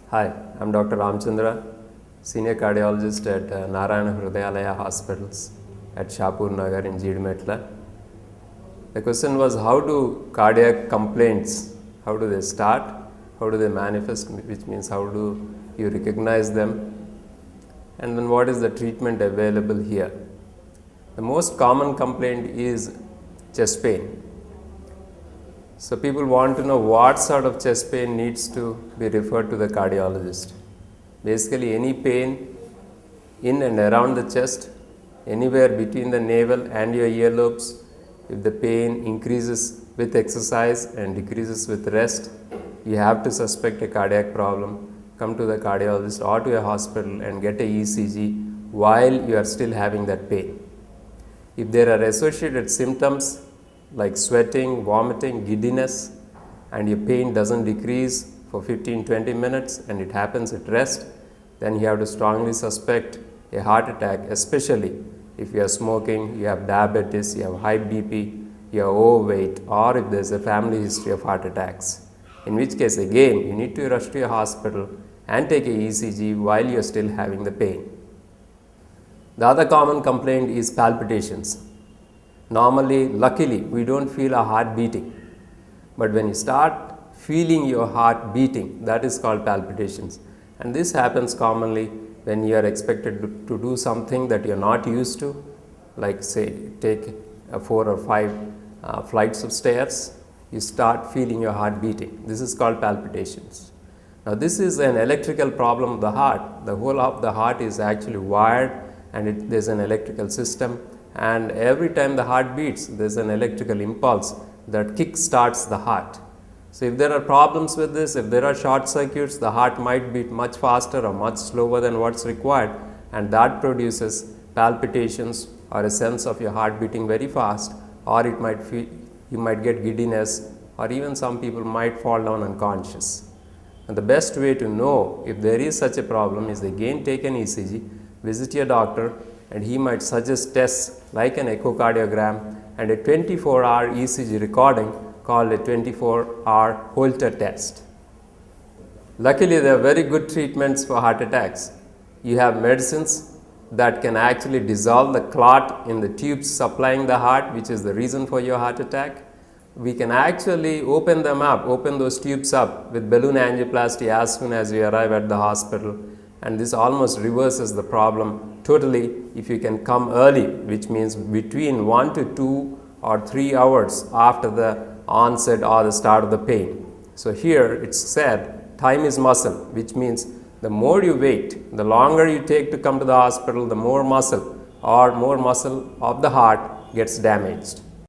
Hi, I'm Dr. Ramchandra, Senior Cardiologist at Narayana Hrudayalaya Hospitals at Shapur Nagar in Jeedimetla. The question was, how do cardiac complaints, how do they start, how do they manifest, which means how do you recognize them, and then what is the treatment available here. The most common complaint is chest pain. So people want to know what sort of chest pain needs to be referred to the cardiologist. Basically any pain in and around the chest, anywhere between the navel and your earlobes. If the pain increases with exercise and decreases with rest, you have to suspect a cardiac problem. Come to the cardiologist or to a hospital and get a ECG while you are still having that pain. If there are associated symptoms like sweating, vomiting, giddiness, and your pain doesn't decrease for 15-20 minutes and it happens at rest, then you have to strongly suspect a heart attack, especially if you are smoking, you have diabetes, you have high BP, you are overweight, or if there is a family history of heart attacks. In which case, again, you need to rush to a hospital and take a ECG while you are still having the pain. The other common complaint is palpitations. Normally, luckily, we don't feel our heart beating. But when you start feeling your heart beating, that is called palpitations. And this happens commonly when you are expected to do something that you are not used to, like say take 4 or 5 flights of stairs, you start feeling your heart beating. This is called palpitations. Now this is an electrical problem of the heart. The whole of the heart is actually wired and there is an electrical system, and every time the heart beats there is an electrical impulse that kick starts the heart. So if there are problems with this, if there are short circuits, the heart might beat much faster or much slower than what's required, and that produces palpitations or a sense of your heart beating very fast, or it might feel, you might get giddiness, or even some people might fall down unconscious. And the best way to know if there is such a problem is again take an ECG, visit your doctor, and he might suggest tests like an echocardiogram and a 24-hour ECG recording called a 24-hour Holter test. Luckily, there are very good treatments for heart attacks. You have medicines that can actually dissolve the clot in the tubes supplying the heart, which is the reason for your heart attack. We can actually open them up, open those tubes up with balloon angioplasty as soon as you arrive at the hospital, and this almost reverses the problem totally if you can come early, which means between 1 to 2 or 3 hours after the onset or the start of the pain. So here it's said time is muscle, which means the more you wait, the longer you take to come to the hospital, the more muscle of the heart gets damaged.